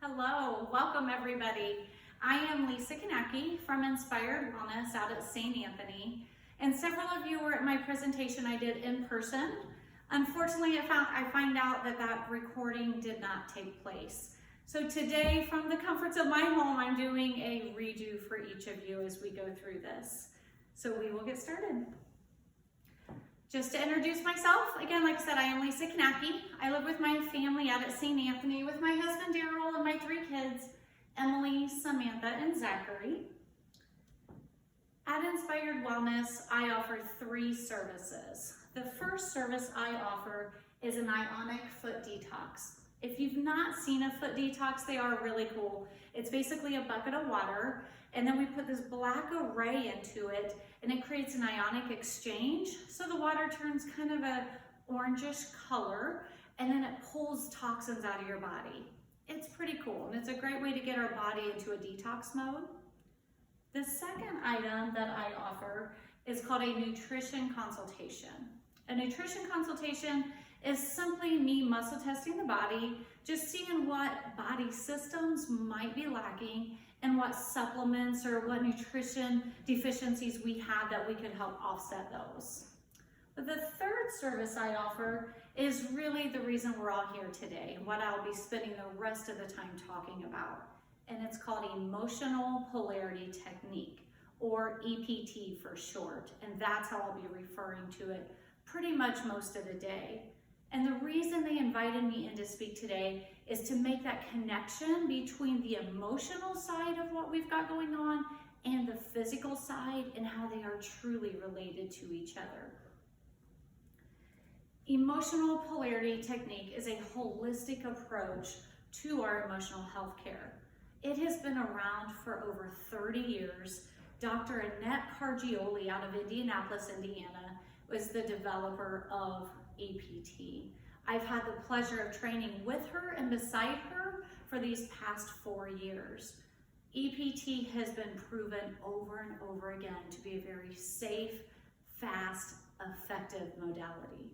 Hello, welcome everybody. I am Lisa Knapke from Inspired Wellness out at St. Anthony, and several of you were at my presentation I did in person. Unfortunately, I find out that recording did not take place. So today, from the comforts of my home, I'm doing a redo for each of you as we go through this. So we will get started. Just to introduce myself, again, like I said, I am Lisa Knapke. I live with my family out at St. Anthony with my husband, Daryl, and my 3 kids, Emily, Samantha, and Zachary. At Inspired Wellness, I offer 3 services. The first service I offer is an ionic foot detox. If you've not seen a foot detox, they are really cool. It's basically a bucket of water, and then we put this black array into it, and it creates an ionic exchange. So the water turns kind of a orangish color, and then it pulls toxins out of your body. It's pretty cool, and it's a great way to get our body into a detox mode. The second item that I offer is called a nutrition consultation. A nutrition consultation is simply me muscle testing the body, just seeing what body systems might be lacking and what supplements or what nutrition deficiencies we have that we can help offset those. But the third service I offer is really the reason we're all here today and what I'll be spending the rest of the time talking about. And it's called Emotional Polarity Technique, or EPT for short. And that's how I'll be referring to it pretty much most of the day. And the reason they invited me in to speak today is to make that connection between the emotional side of what we've got going on and the physical side and how they are truly related to each other. Emotional polarity technique is a holistic approach to our emotional health care. It has been around for over 30 years. Dr. Annette Cargioli out of Indianapolis, Indiana, was the developer of EPT. I've had the pleasure of training with her and beside her for these past 4 years. EPT has been proven over and over again to be a very safe, fast, effective modality.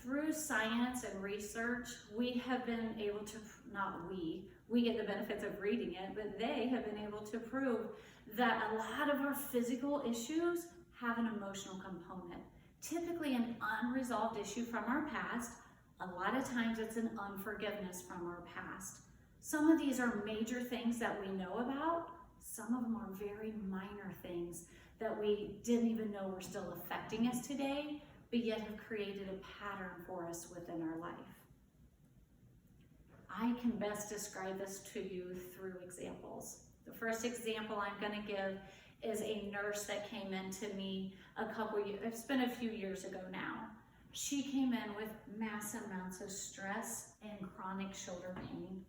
Through science and research, we have been able to, we get the benefits of reading it, but they have been able to prove that a lot of our physical issues have an emotional component. Typically an unresolved issue from our past. A lot of times it's an unforgiveness from our past. Some of these are major things that we know about. Some of them are very minor things that we didn't even know were still affecting us today, but yet have created a pattern for us within our life. I can best describe this to you through examples. The first example I'm going to give is a nurse that came in to me it's been a few years ago now. She came in with massive amounts of stress and chronic shoulder pain.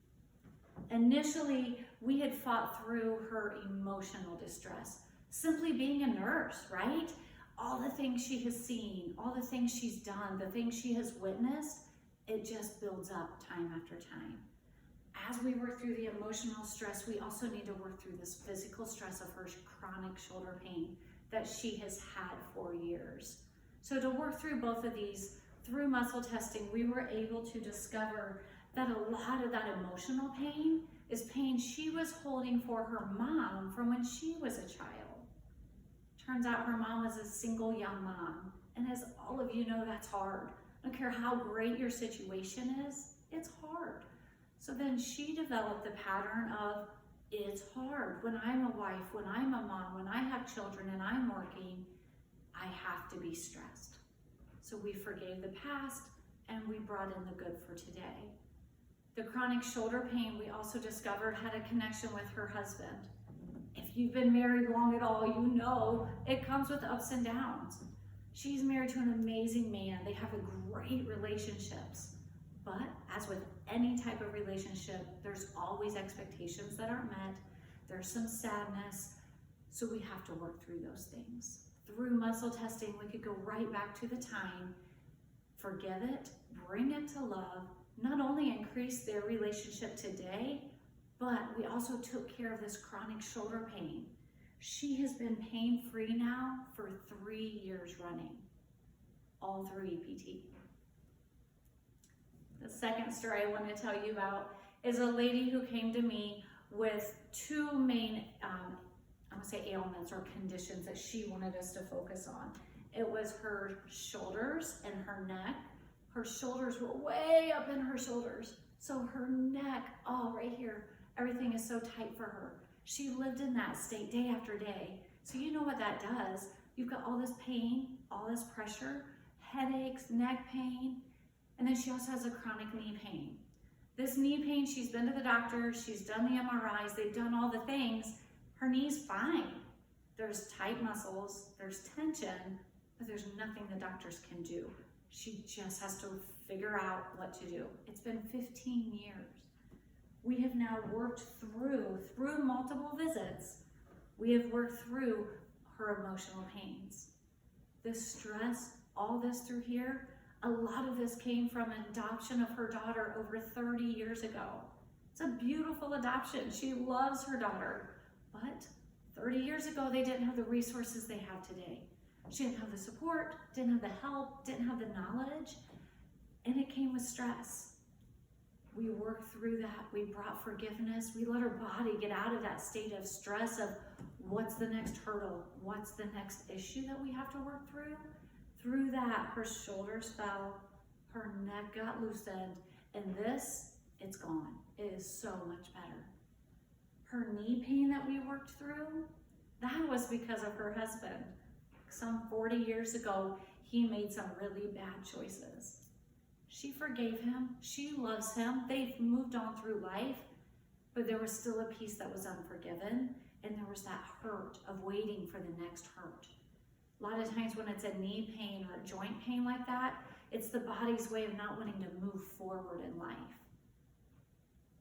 Initially, we had fought through her emotional distress, simply being a nurse, right? All the things she has seen, all the things she's done, the things she has witnessed, it just builds up time after time. As we work through the emotional stress, we also need to work through this physical stress of her chronic shoulder pain that she has had for years. So to work through both of these, through muscle testing, we were able to discover that a lot of that emotional pain is pain she was holding for her mom from when she was a child. Turns out her mom was a single young mom. And as all of you know, that's hard. I don't care how great your situation is, it's hard. So then she developed the pattern of, it's hard when I'm a wife, when I'm a mom, when I have children and I'm working, I have to be stressed. So we forgave the past and we brought in the good for today. The chronic shoulder pain we also discovered had a connection with her husband. If you've been married long at all, you know it comes with ups and downs. She's married to an amazing man. They have a great relationships. But as with any type of relationship, there's always expectations that aren't met. There's some sadness. So we have to work through those things. Through muscle testing, we could go right back to the time, forgive it, bring it to love, not only increase their relationship today, but we also took care of this chronic shoulder pain. She has been pain-free now for 3 years running, all through EPT. The second story I want to tell you about is a lady who came to me with two main, I would say ailments or conditions that she wanted us to focus on. It was her shoulders and her neck. Her shoulders were way up in her shoulders. So her neck, right here, everything is so tight for her. She lived in that state day after day. So you know what that does. You've got all this pain, all this pressure, headaches, neck pain, and then she also has a chronic knee pain. This knee pain, she's been to the doctor, she's done the MRIs, they've done all the things. Her knee's fine. There's tight muscles, there's tension, but there's nothing the doctors can do. She just has to figure out what to do. It's been 15 years. We have now worked through multiple visits, we have worked through her emotional pains. This stress, all this through here, a lot of this came from adoption of her daughter over 30 years ago. It's a beautiful adoption. She loves her daughter, but 30 years ago, they didn't have the resources they have today. She didn't have the support, didn't have the help, didn't have the knowledge, and it came with stress. We worked through that. We brought forgiveness. We let her body get out of that state of stress of what's the next hurdle? What's the next issue that we have to work through? Through that, her shoulders fell, her neck got loosened, and this, it's gone. It is so much better. Her knee pain that we worked through, that was because of her husband. Some 40 years ago, he made some really bad choices. She forgave him. She loves him. They've moved on through life, but there was still a piece that was unforgiven, and there was that hurt of waiting for the next hurt. A lot of times when it's a knee pain or a joint pain like that, it's the body's way of not wanting to move forward in life.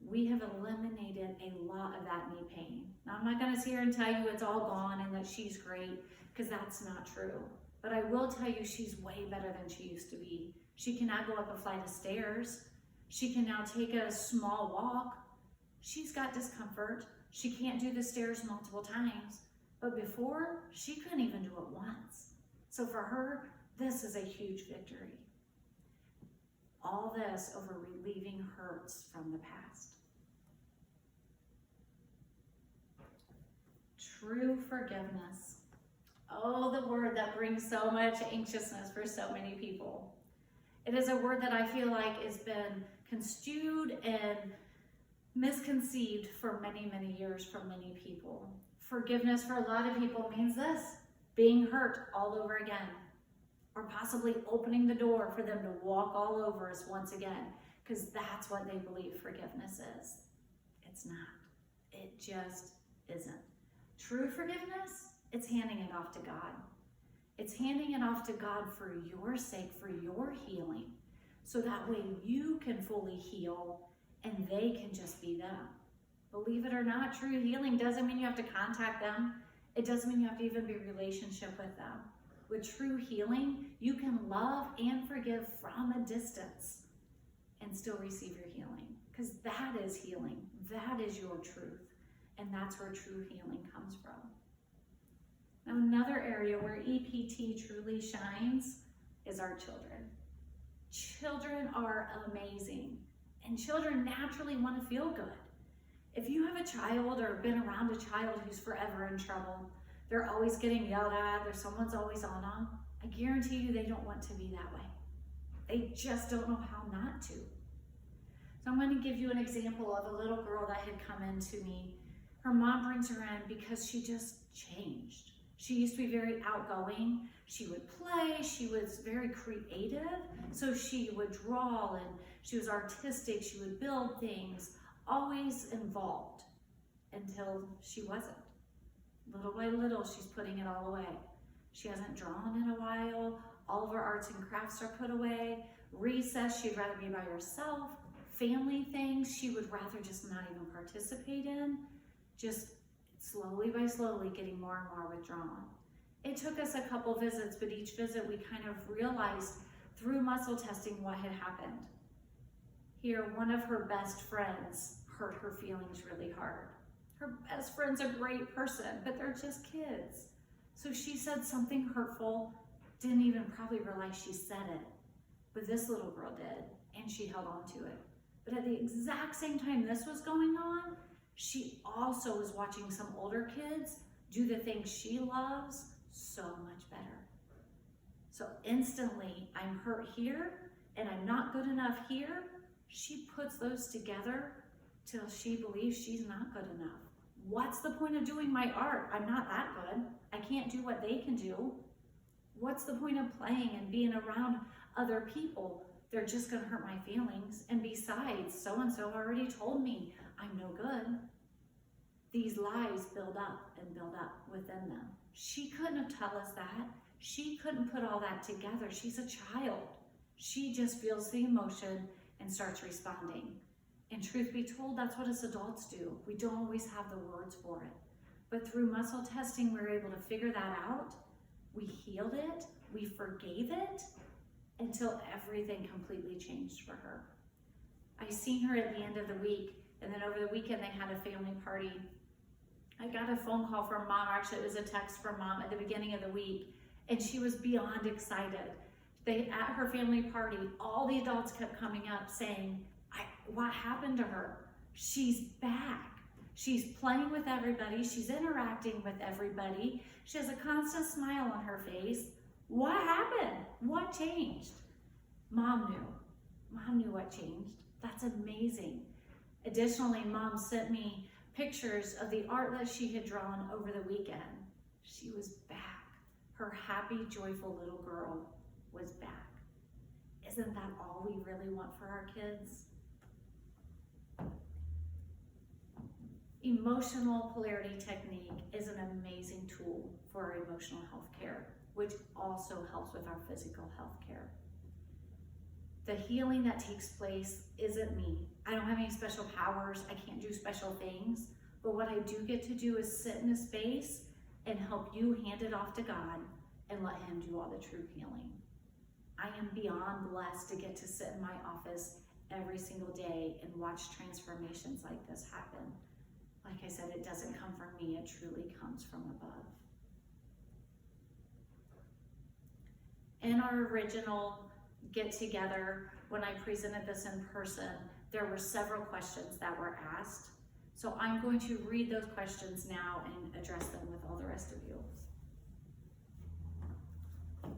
We have eliminated a lot of that knee pain. Now, I'm not going to sit here and tell you it's all gone and that she's great, because that's not true. But I will tell you she's way better than she used to be. She can now go up a flight of stairs. She can now take a small walk. She's got discomfort. She can't do the stairs multiple times. But before, she couldn't even do it once. So for her, this is a huge victory. All this over relieving hurts from the past. True forgiveness. Oh, the word that brings so much anxiousness for so many people. It is a word that I feel like has been construed and misconceived for many, many years from many people. Forgiveness for a lot of people means this: being hurt all over again, or possibly opening the door for them to walk all over us once again, because that's what they believe forgiveness is. It's not. It just isn't. True forgiveness, it's handing it off to God. It's handing it off to God for your sake, for your healing, so that way you can fully heal and they can just be them. Believe it or not, true healing doesn't mean you have to contact them. It doesn't mean you have to even be in a relationship with them. With true healing, you can love and forgive from a distance and still receive your healing, because that is healing. That is your truth, and that's where true healing comes from. Now, another area where EPT truly shines is our children. Children are amazing, and children naturally want to feel good. If you have a child or been around a child who's forever in trouble, they're always getting yelled at, someone's always on them, I guarantee you they don't want to be that way. They just don't know how not to. So I'm going to give you an example of a little girl that had come in to me. Her mom brings her in because she just changed. She used to be very outgoing. She would play, she was very creative, so she would draw and she was artistic, she would build things, always involved, until she wasn't. Little by little, she's putting it all away. She hasn't drawn in a while. All of her arts and crafts are put away. Recess, she'd rather be by herself. Family things, she would rather just not even participate in. Just slowly by slowly getting more and more withdrawn. It took us a couple visits, but each visit we kind of realized through muscle testing what had happened. Here, one of her best friends hurt her feelings really hard. Her best friend's a great person, but they're just kids. So she said something hurtful, didn't even probably realize she said it, but this little girl did. and she held on to it. But at the exact same time this was going on, she also was watching some older kids do the things she loves so much better. So instantly, I'm hurt here and I'm not good enough here. She puts those together till she believes she's not good enough. What's the point of doing my art? I'm not that good. I can't do what they can do. What's the point of playing and being around other people? They're just gonna hurt my feelings. And besides, so-and-so already told me I'm no good. These lies build up and build up within them. She couldn't have told us that. She couldn't put all that together. She's a child. She just feels the emotion and starts responding. And truth be told, that's what us adults do. We don't always have the words for it. But through muscle testing, we were able to figure that out. We healed it, we forgave it, until everything completely changed for her. I seen her at the end of the week, and then over the weekend they had a family party. I got a phone call from mom, actually it was a text from mom at the beginning of the week, and she was beyond excited. At her family party, all the adults kept coming up saying, what happened to her? She's back. She's playing with everybody. She's interacting with everybody. She has a constant smile on her face. What happened? What changed? Mom knew. Mom knew what changed. That's amazing. Additionally, mom sent me pictures of the art that she had drawn over the weekend. She was back. Her happy, joyful little girl was back. Isn't that all we really want for our kids? Emotional polarity technique is an amazing tool for our emotional health care, which also helps with our physical health care. The healing that takes place isn't me. I don't have any special powers. I can't do special things. But what I do get to do is sit in a space and help you hand it off to God and let Him do all the true healing. I am beyond blessed to get to sit in my office every single day and watch transformations like this happen. Like I said, it doesn't come from me, it truly comes from above. In our original get-together, when I presented this in person, there were several questions that were asked. So I'm going to read those questions now and address them with all the rest of you.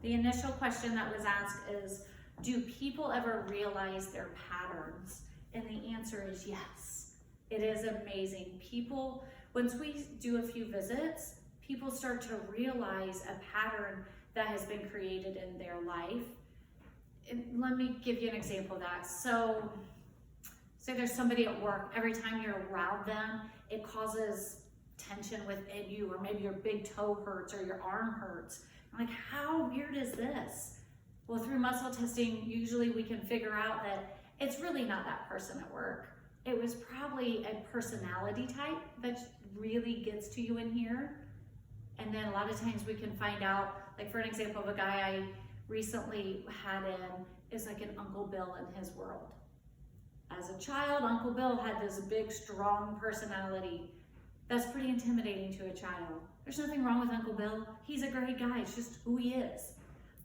The initial question that was asked is, do people ever realize their patterns? And the answer is yes. It is amazing. People, once we do a few visits, people start to realize a pattern that has been created in their life. And let me give you an example of that. So, say there's somebody at work, every time you're around them, it causes tension within you, or maybe your big toe hurts or your arm hurts. I'm like, how weird is this? Well, through muscle testing, usually we can figure out that it's really not that person at work. It was probably a personality type that really gets to you in here. And then a lot of times we can find out, like for an example of a guy I recently had in, is like an Uncle Bill in his world. As a child, Uncle Bill had this big, strong personality that's pretty intimidating to a child. There's nothing wrong with Uncle Bill. He's a great guy, it's just who he is.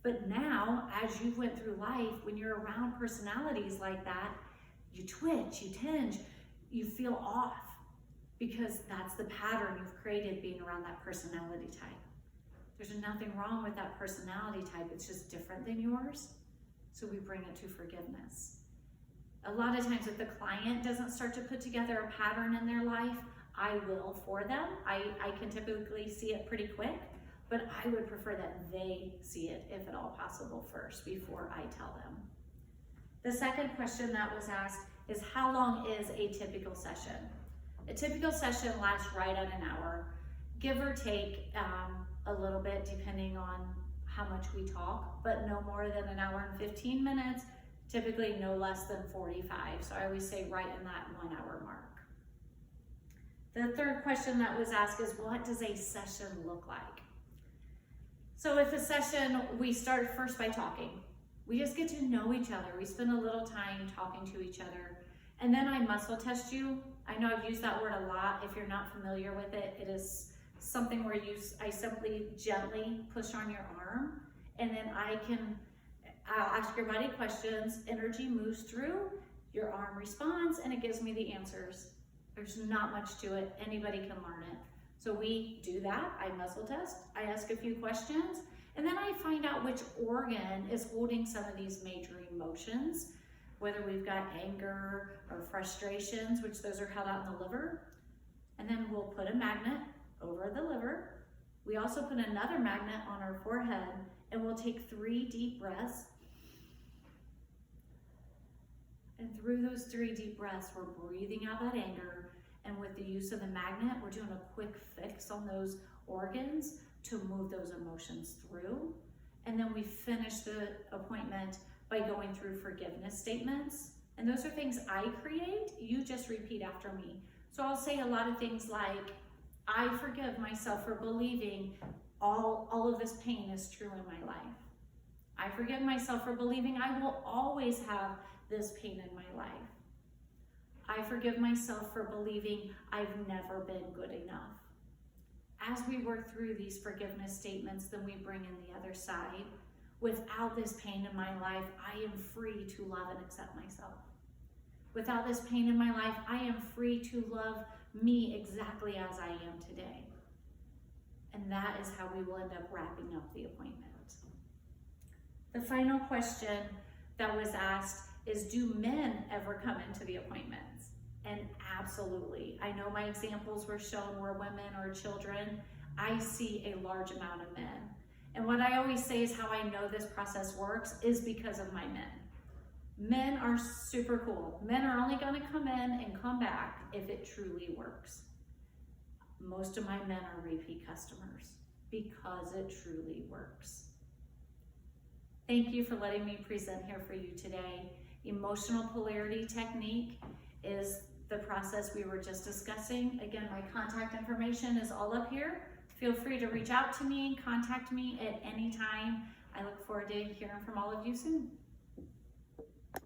But now, as you went through life, when you're around personalities like that, you twitch, you tinge, you feel off, because that's the pattern you've created being around that personality type. There's nothing wrong with that personality type, it's just different than yours, so we bring it to forgiveness. A lot of times if the client doesn't start to put together a pattern in their life, I will for them. I can typically see it pretty quick, but I would prefer that they see it, if at all possible, first before I tell them. The second question that was asked is, how long is a typical session? A typical session lasts right at an hour, give or take a little bit depending on how much we talk, but no more than an hour and 15 minutes, typically no less than 45. So I always say right in that 1 hour mark. The third question that was asked is, what does a session look like? So if a session, we start first by talking. We just get to know each other. We spend a little time talking to each other. And then I muscle test you. I know I've used that word a lot. If you're not familiar with it, it is something where I simply gently push on your arm, and then I'll ask your body questions, energy moves through, your arm responds, and it gives me the answers. There's not much to it. Anybody can learn it. So we do that. I muzzle test. I ask a few questions, and then I find out which organ is holding some of these major emotions, whether we've got anger or frustrations, which those are held out in the liver. And then we'll put a magnet over the liver. We also put another magnet on our forehead, and we'll take 3 deep breaths. And through those 3 deep breaths, we're breathing out that anger. And with the use of the magnet, we're doing a quick fix on those organs to move those emotions through. And then we finish the appointment by going through forgiveness statements. And those are things I create. You just repeat after me. So I'll say a lot of things like, I forgive myself for believing all of this pain is true in my life. I forgive myself for believing I will always have this pain in my life. I forgive myself for believing I've never been good enough. As we work through these forgiveness statements, then we bring in the other side. Without this pain in my life, I am free to love and accept myself. Without this pain in my life, I am free to love me exactly as I am today. And that is how we will end up wrapping up the appointment. The final question that was asked is, do men ever come into the appointments? And absolutely. I know my examples were shown were women or children. I see a large amount of men. And what I always say is how I know this process works is because of my men. Men are super cool. Men are only going to come in and come back if it truly works. Most of my men are repeat customers because it truly works. Thank you for letting me present here for you today. Emotional polarity technique is the process we were just discussing. Again, my contact information is all up here. Feel free to reach out to me, contact me at any time. I look forward to hearing from all of you soon.